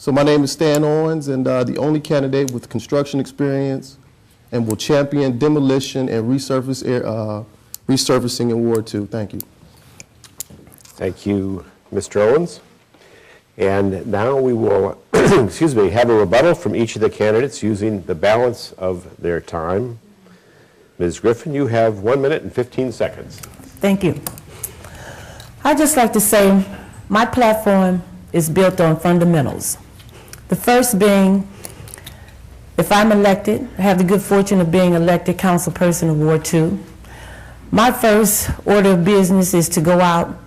So my name is Stan Owens, and the only candidate with construction experience, and will champion demolition and resurfacing in Ward 2. Thank you. Thank you, Mr. Owens. And now we will excuse me, have a rebuttal from each of the candidates using the balance of their time. Ms. Griffin, you have 1 minute and 15 seconds. Thank you. I'd just like to say my platform is built on fundamentals. The first being, if I'm elected, I have the good fortune of being elected councilperson of Ward 2, my first order of business is to go out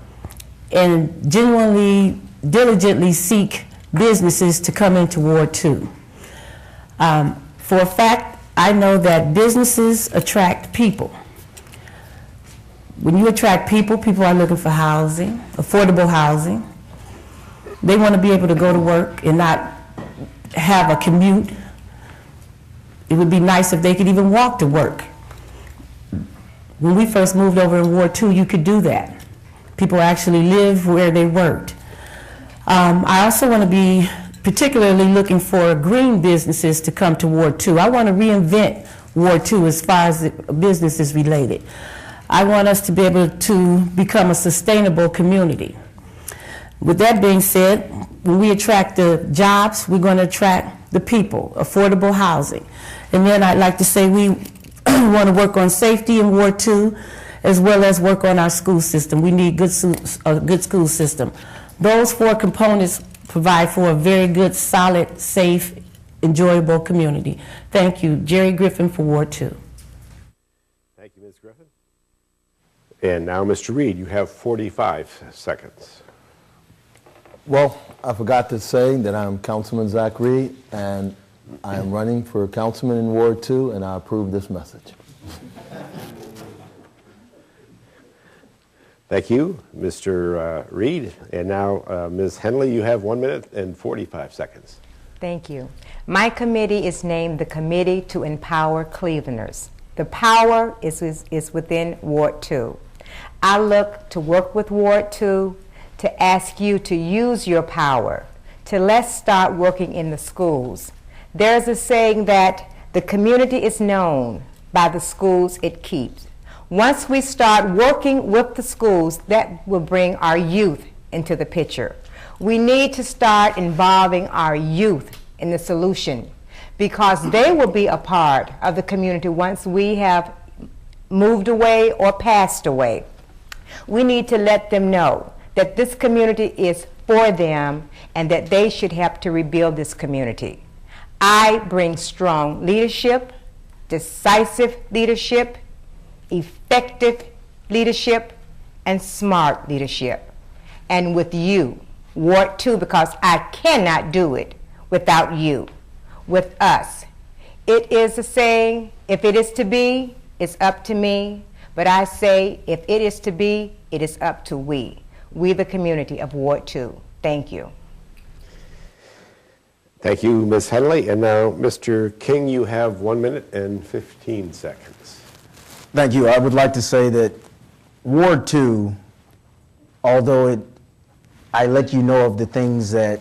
and genuinely, diligently seek businesses to come into Ward 2. For a fact, I know that businesses attract people. When you attract people, people are looking for housing, affordable housing. They want to be able to go to work and not have a commute. It would be nice if they could even walk to work. When we first moved over in Ward 2, you could do that. People actually live where they worked. I also want to be particularly looking for green businesses to come to Ward 2. I want to reinvent Ward 2 as far as business is related. I want us to be able to become a sustainable community. With that being said, when we attract the jobs, we're going to attract the people, affordable housing. And then I'd like to say we want to work on safety in Ward 2, as well as work on our school system. We need a good school system. Those four components provide for a very good, solid, safe, enjoyable community. Thank you. Gerri Griffin for Ward 2. Thank you, Ms. Griffin. And now, Mr. Reed, you have 45 seconds. Well, I forgot to say that I'm Councilman Zack Reed, and I am running for councilman in Ward 2, and I approve this message. Thank you, Mr. Reed. And now, Ms. Henley, you have 1 minute and 45 seconds. Thank you. My committee is named the Committee to Empower Clevelanders. The power is within Ward 2. I look to work with Ward 2 to ask you to use your power, to let's start working in the schools. There's a saying that the community is known by the schools it keeps. Once we start working with the schools, that will bring our youth into the picture. We need to start involving our youth in the solution, because they will be a part of the community once we have moved away or passed away. We need to let them know that this community is for them and that they should help to rebuild this community. I bring strong leadership, decisive leadership, effective leadership, and smart leadership. And with you, Ward 2, because I cannot do it without you, with us. It is a saying, if it is to be, it's up to me. But I say, if it is to be, it is up to we the community of Ward 2. Thank you. Thank you, Ms. Henley. And now, Mr. King, you have 1 minute and 15 seconds. Thank you. I would like to say that Ward 2, although I let you know of the things that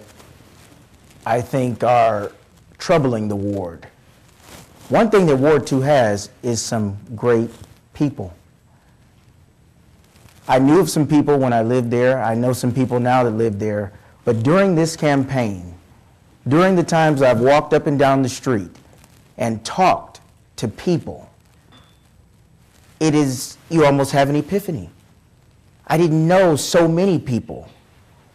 I think are troubling the ward, one thing that Ward 2 has is some great people. I knew of some people when I lived there. I know some people now that live there. But during this campaign, during the times I've walked up and down the street and talked to people, you almost have an epiphany. I didn't know so many people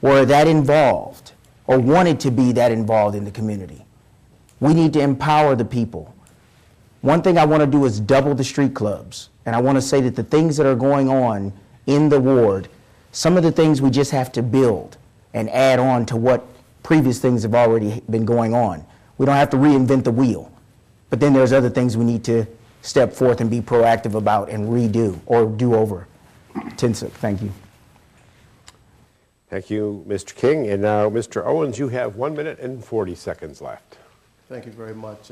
were that involved or wanted to be that involved in the community. We need to empower the people. One thing I want to do is double the street clubs. And I want to say that the things that are going on in the ward, some of the things we just have to build and add on to what previous things have already been going on. We don't have to reinvent the wheel. But then there's other things we need to step forth and be proactive about and redo or do over. Thank you. Thank you, Mr. King. And now, Mr. Owens, you have 1 minute and 40 seconds left. Thank you very much.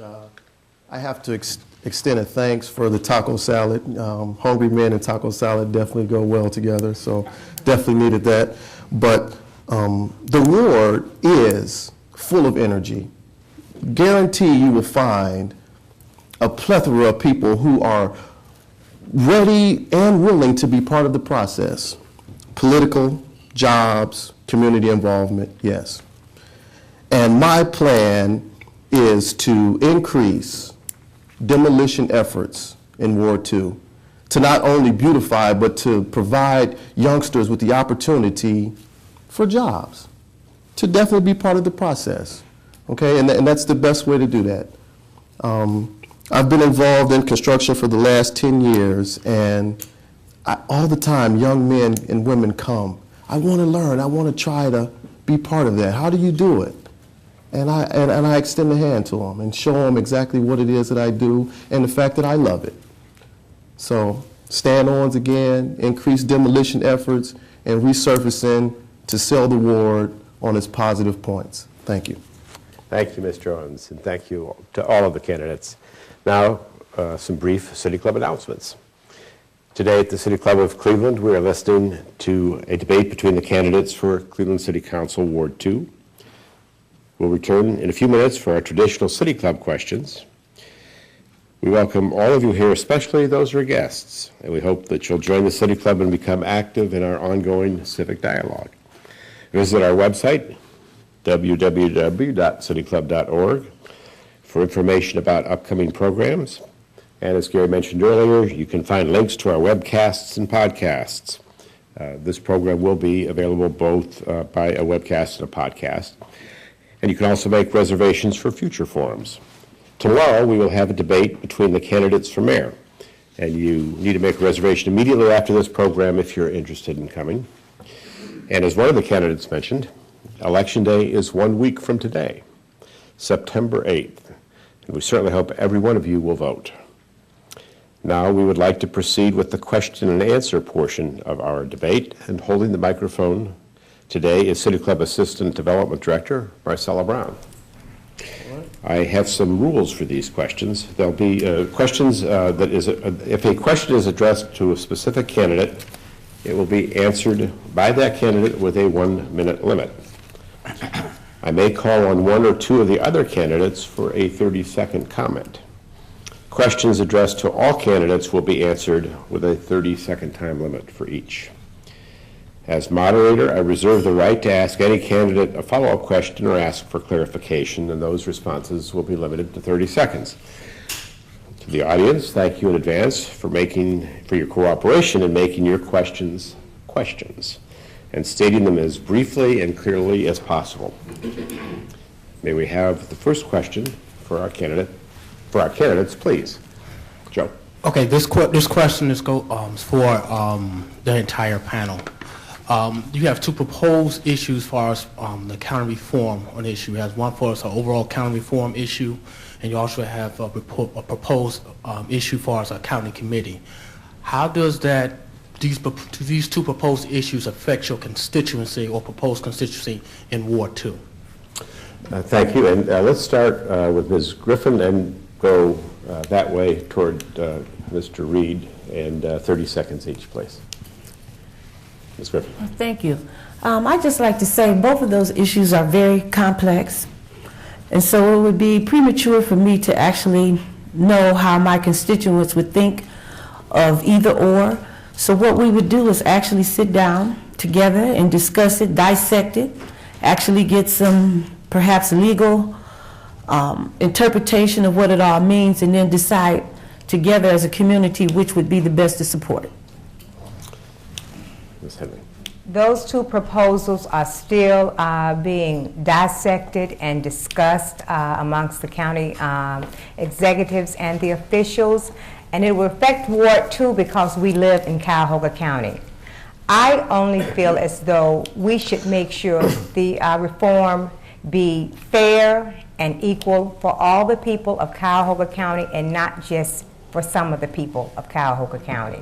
I have to extend a thanks for the taco salad. Hungry men and taco salad definitely go well together, so definitely needed that. But the ward is full of energy. Guarantee you will find a plethora of people who are ready and willing to be part of the process. Political, jobs, community involvement, yes. And my plan is to increase demolition efforts in Ward 2 to not only beautify, but to provide youngsters with the opportunity for jobs, to definitely be part of the process, okay? And that's the best way to do that. I've been involved in construction for the last 10 years, and all the time, young men and women come. I want to learn. I want to try to be part of that. How do you do it? And I extend the hand to them and show them exactly what it is that I do and the fact that I love it. So stand-ons again, increase demolition efforts, and resurfacing to sell the ward on its positive points. Thank you. Thank you, Mr. Owens, and thank you to all of the candidates. Now, some brief City Club announcements. Today at the City Club of Cleveland, we are listening to a debate between the candidates for Cleveland City Council Ward 2. We'll return in a few minutes for our traditional City Club questions. We welcome all of you here, especially those who are guests, and we hope that you'll join the City Club and become active in our ongoing civic dialogue. Visit our website, www.cityclub.org, for information about upcoming programs. And as Gary mentioned earlier, you can find links to our webcasts and podcasts. This program will be available both by a webcast and a podcast. And you can also make reservations for future forums. Tomorrow, we will have a debate between the candidates for mayor. And you need to make a reservation immediately after this program if you're interested in coming. And as one of the candidates mentioned, Election Day is 1 week from today, September 8th. And we certainly hope every one of you will vote. Now we would like to proceed with the question and answer portion of our debate, and holding the microphone today is City Club Assistant Development Director, Marcella Brown. I have some rules for these questions. There'll be questions if a question is addressed to a specific candidate, it will be answered by that candidate with a 1-minute limit. I may call on one or two of the other candidates for a 30-second comment. Questions addressed to all candidates will be answered with a 30-second time limit for each. As moderator, I reserve the right to ask any candidate a follow-up question or ask for clarification, and those responses will be limited to 30 seconds. To the audience, thank you in advance for your cooperation in making your questions and stating them as briefly and clearly as possible. May we have the first question for our candidates, please. Joe. Okay, this question is for the entire panel. You have two proposed issues as far as the county reform on the issue. You have one for us, an overall county reform issue, and you also have a proposed issue for us, a county committee. How does these two proposed issues affect your constituency or proposed constituency in Ward 2? Thank you, and let's start with Ms. Griffin and go that way toward Mr. Reed, and 30 seconds each, please. Ms. Griffin. Thank you. I'd just like to say both of those issues are very complex, and so it would be premature for me to actually know how my constituents would think of either or. So what we would do is actually sit down together and discuss it, dissect it, actually get some perhaps legal interpretation of what it all means, and then decide together as a community which would be the best to support it. Ms. Henley. Those two proposals are still being dissected and discussed amongst the county executives and the officials, and it will affect Ward 2 because we live in Cuyahoga County. I only feel as though we should make sure the reform be fair and equal for all the people of Cuyahoga County and not just for some of the people of Cuyahoga County.